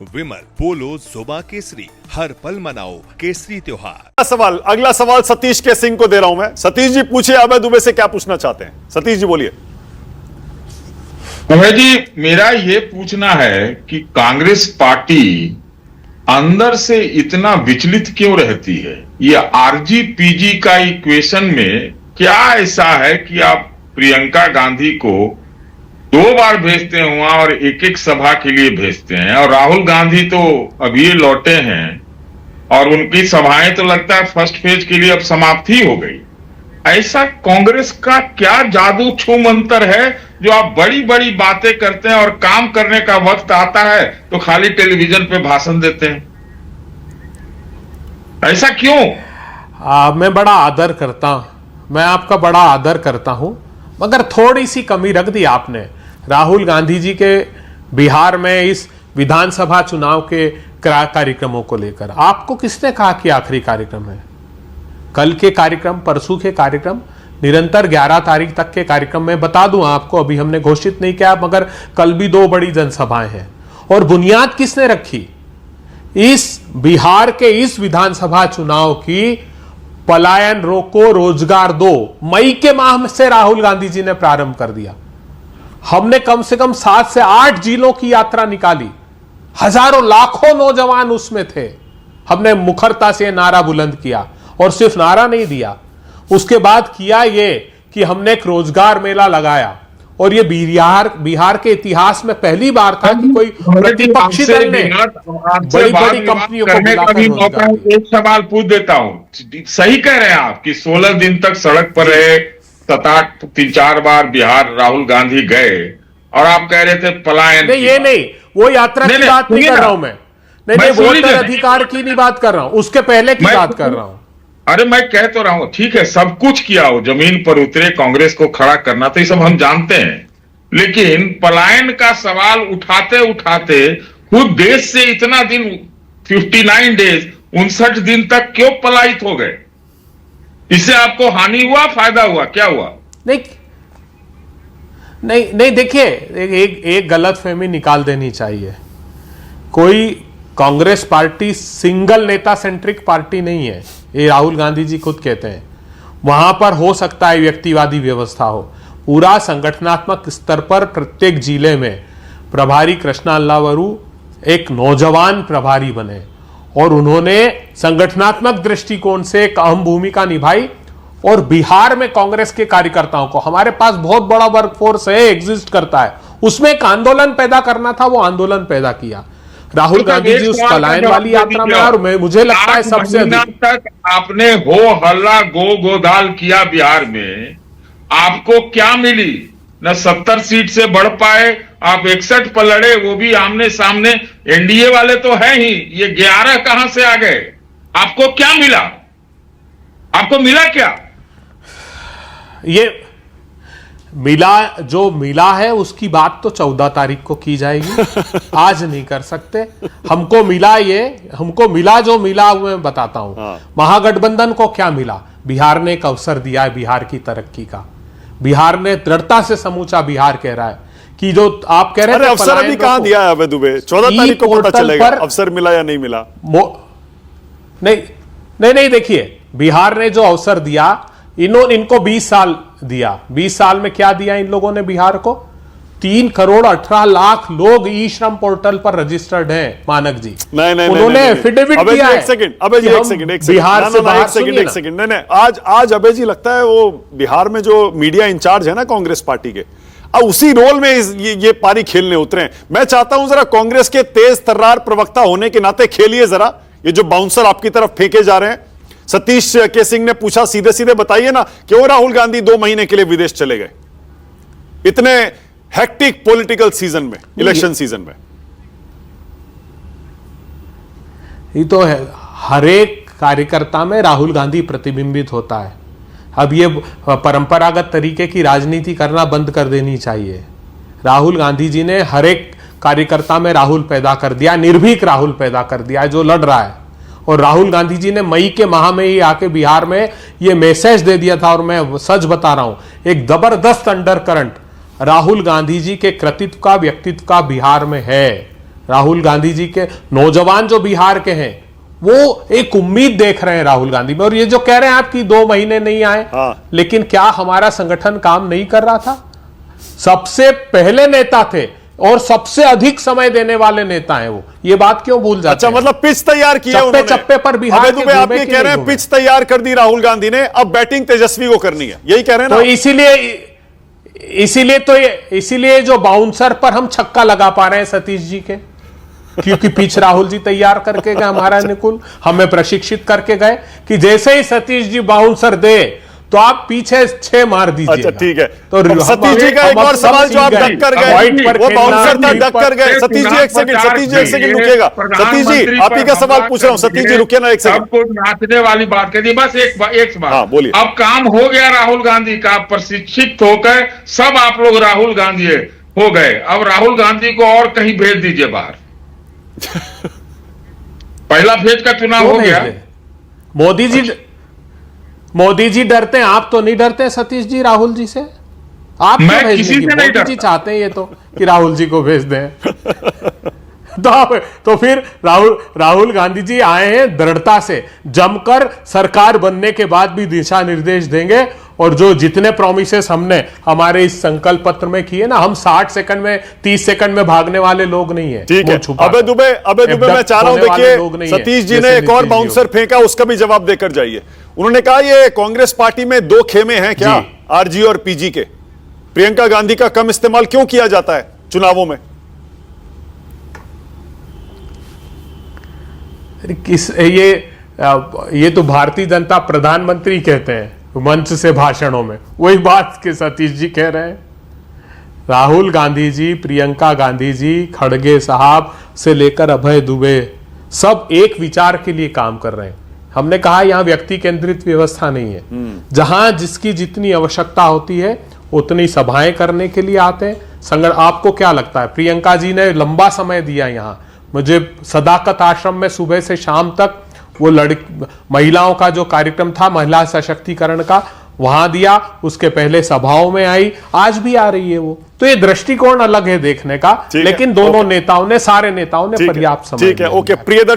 विमल पोलो जोबा केसरी, हर पल मनाओ केसरी त्योहार। अगला सवाल सतीश के सिंह को दे रहा हूं मैं। सतीश जी पूछिए अभय दुबे से क्या पूछना चाहते हैं। सतीश जी बोलिए। अभय जी, मेरा ये पूछना है कि कांग्रेस पार्टी अंदर से इतना विचलित क्यों रहती है? ये आरजी-पीजी का इक्वेशन में क्या ऐसा है कि आप प्रियंका गांधी को 2 बार भेजते हैं वहां और एक एक सभा के लिए भेजते हैं, और राहुल गांधी तो अभी लौटे हैं और उनकी सभाएं तो लगता है फर्स्ट फेज के लिए अब समाप्त ही हो गई। ऐसा कांग्रेस का क्या जादू छू मंतर है जो आप बड़ी बड़ी बातें करते हैं और काम करने का वक्त आता है तो खाली टेलीविजन पे भाषण देते हैं? ऐसा क्यों? मैं बड़ा आदर करता हूं, मैं आपका बड़ा आदर करता हूं, मगर थोड़ी सी कमी रख दी आपने राहुल गांधी जी के बिहार में इस विधानसभा चुनाव के कार्यक्रमों को लेकर। आपको किसने कहा कि आखिरी कार्यक्रम है? कल के कार्यक्रम, परसों के कार्यक्रम, निरंतर 11 तारीख तक के कार्यक्रम में बता दूं आपको, अभी हमने घोषित नहीं किया, मगर कल भी 2 बड़ी जनसभाएं हैं। और बुनियाद किसने रखी? इस बिहार के इस विधानसभा चुनाव की पलायन रोको रोजगार दो मई के माह से राहुल गांधी जी ने प्रारंभ कर दिया। हमने कम से कम 7 से 8 जिलों की यात्रा निकाली, हजारों लाखों नौजवान उसमें थे। हमने मुखरता से नारा बुलंद किया, और सिर्फ नारा नहीं दिया, उसके बाद किया ये कि हमने एक रोजगार मेला लगाया। और ये बिहार के इतिहास में पहली बार था कि कोई प्रतिपक्षी दल ने बड़ी बड़ी कंपनियों को बुलाकर। एक सवाल पूछ देता हूं, सही कह रहे हैं आप कि 16 दिन तक सड़क पर रहे, 7-8 3-4 बार बिहार राहुल गांधी गए, और आप कह रहे थे पलायन? नहीं, ये नहीं, वो यात्रा की बात नहीं कर रहा हूं मैं। नहीं, वोटर अधिकार की नहीं बात कर रहा हूं, उसके पहले की बात कर रहा हूं। अरे मैं कह तो रहा हूं, ठीक है, सब कुछ किया हो, जमीन पर उतरे, कांग्रेस को खड़ा करना, तो ये सब हम जानते हैं, लेकिन पलायन का सवाल उठाते उठाते खुद देश से इतना दिन 59 डेज 59 दिन तक क्यों पलायित हो गए? इससे आपको हानि हुआ, फायदा हुआ, क्या हुआ? नहीं, देखिए, एक गलतफहमी निकाल देनी चाहिए। कोई कांग्रेस पार्टी सिंगल नेता सेंट्रिक पार्टी नहीं है, ये राहुल गांधी जी खुद कहते हैं। वहां पर हो सकता है व्यक्तिवादी व्यवस्था हो, पूरा संगठनात्मक स्तर पर प्रत्येक जिले में प्रभारी कृष्णा अल्लावरू एक नौजवान प्रभारी बने, और उन्होंने संगठनात्मक दृष्टिकोण से एक अहम भूमिका निभाई। और बिहार में कांग्रेस के कार्यकर्ताओं को, हमारे पास बहुत बड़ा वर्कफोर्स है, एग्जिस्ट करता है, उसमें एक आंदोलन पैदा करना था, वो आंदोलन पैदा किया राहुल गांधी जी उस पलायन वाली यात्रा में। और मुझे लगता है सबसे अधिक तक आपने हो हल्ला गोदाल किया बिहार में, आपको क्या मिली? न 70 सीट से बढ़ पाए, आप 61 पर लड़े, वो भी आमने सामने, एनडीए वाले तो है ही, ये 11 कहां से आ गए? आपको क्या मिला? आपको मिला क्या? ये जो मिला है उसकी बात तो 14 तारीख को की जाएगी, आज नहीं कर सकते। हमको मिला जो मिला मैं बताता हूं। महागठबंधन को क्या मिला? बिहार ने एक अवसर दिया है बिहार की तरक्की का। बिहार ने दृढ़ता से समूचा बिहार कह रहा है कि जो आप कह रहे थे अवसर अभी कहां दिया है अभय दुबे? 14 तारीख को पता चलेगा अवसर मिला या नहीं मिला। नहीं, देखिए, बिहार ने जो अवसर दिया, इनको 20 साल दिया। 20 साल में क्या दिया इन लोगों ने बिहार को? 3 करोड़ 18 लाख लोग ई श्रम पोर्टल पर रजिस्टर्ड हैं, मानक जी। नहीं, उन्होंने एफिडेविट दिया है। एक सेकंड अभय जी, एक सेकंड। नहीं, आज अभय जी लगता है वो बिहार में जो मीडिया इंचार्ज है ना कांग्रेस पार्टी के, अब उसी रोल में ये पारी खेलने उतरे हैं। मैं चाहता हूं जरा कांग्रेस के तेज तर्रार प्रवक्ता होने के नाते खेलिए जरा, ये जो बाउंसर आपकी तरफ फेंके जा रहे हैं। सतीश के सिंह ने पूछा, सीधे सीधे बताइए ना, क्यों राहुल गांधी 2 महीने के लिए विदेश चले गए इतने हेक्टिक पॉलिटिकल सीजन में, इलेक्शन सीजन में? ये तो है, हर एक कार्यकर्ता में राहुल गांधी प्रतिबिंबित होता है। अब ये परंपरागत तरीके की राजनीति करना बंद कर देनी चाहिए। राहुल गांधी जी ने हर एक कार्यकर्ता में राहुल पैदा कर दिया, निर्भीक राहुल पैदा कर दिया है जो लड़ रहा है। और राहुल गांधी जी ने मई के माह में ही आके बिहार में ये मैसेज दे दिया था, और मैं सच बता रहा हूं, एक जबरदस्त अंडर करंट राहुल गांधी जी के कृतित्व का, व्यक्तित्व का बिहार में है। राहुल गांधी जी के नौजवान जो बिहार के हैं वो एक उम्मीद देख रहे हैं राहुल गांधी में। और ये जो कह रहे हैं आप कि 2 महीने नहीं आए, लेकिन क्या हमारा संगठन काम नहीं कर रहा था? सबसे पहले नेता थे और सबसे अधिक समय देने वाले नेता हैं वो, ये बात क्यों भूल जाते अच्छा, हैं? मतलब पिच तैयार किया चप्पे उन्होंने। चप्पे पर बिहार अबे के दुबे, आप घूमे ये कि कह रहे नहीं हैं घूमे? पिच तैयार कर दी राहुल गांधी ने, अब बैटिंग तेजस्वी को करनी है, यही कह रहे हैं तो ना? इसीलिए जो बाउंसर पर हम छक्का लगा पा रहे हैं सतीश जी के, क्योंकि पिच राहुल जी तैयार करके गए हमारा अनुकूल, हमें प्रशिक्षित करके गए कि जैसे ही सतीश जी बाउंसर दे तो आप पीछे 6 मार दीजिए। अच्छा ठीक है, तो अब सतीश जी का एक और सवाल जो आप डक कर गए, वो बाउंसर था, डक कर गए। सतीश जी एक सेकंड रुकिएगा। सतीश जी, आप ही का सवाल पूछ रहा हूं। सतीश जी रुकिए ना एक सेकंड। सबको नाचने वाली बात कर दी, बस एक सवाल। हाँ, बोलिए। अब काम हो गया राहुल गांधी का, प्रशिक्षित होकर सब आप लोग राहुल गांधी हो गए। अब राहुल गांधी को और कहीं भेज दीजिए बाहर। पहला फेज का चुनाव हो गया। मोदी जी डरते हैं, आप तो नहीं डरते सतीश जी राहुल जी से? आप मैं क्यों किसी भेजने की? से नहीं मोदी जी डरता। चाहते हैं ये तो कि राहुल जी को भेज दें। तो फिर राहुल गांधी जी आए हैं दृढ़ता से, जमकर सरकार बनने के बाद भी दिशा निर्देश देंगे। और जो जितने प्रोमिसेस हमने हमारे इस संकल्प पत्र में किए ना, हम 60 सेकंड में 30 सेकंड में भागने वाले लोग नहीं है। ठीक है, अबे दुबे मैं चाह रहा हूं, देखिए सतीश जी ने एक और बाउंसर फेंका, उसका भी जवाब देकर जाइए। उन्होंने कहा ये कांग्रेस पार्टी में 2 खेमे हैं क्या, आरजी और पीजी के? प्रियंका गांधी का कम इस्तेमाल क्यों किया जाता है चुनावों में? ये तो भारतीय जनता प्रधानमंत्री कहते हैं मंच से भाषणों में, वही बात के सतीश जी कह रहे हैं। राहुल गांधी जी, प्रियंका गांधी जी, खड़गे साहब से लेकर अभय दुबे सब एक विचार के लिए काम कर रहे हैं। हमने कहा यहां व्यक्ति केंद्रित व्यवस्था नहीं है, जहां जिसकी जितनी आवश्यकता होती है उतनी सभाएं करने के लिए आते हैं। आपको क्या लगता है, प्रियंका जी ने लंबा समय दिया यहां, मुझे सदाकत आश्रम में सुबह से शाम तक वो महिलाओं का जो कार्यक्रम था, महिला सशक्तिकरण का, वहां दिया, उसके पहले सभाओं में आई, आज भी आ रही है वो। तो ये दृष्टिकोण अलग है देखने का, लेकिन दोनों नेताओं ने, सारे नेताओं ने पर्याप्त समय ठीक है, ओके। प्रियदर्शनी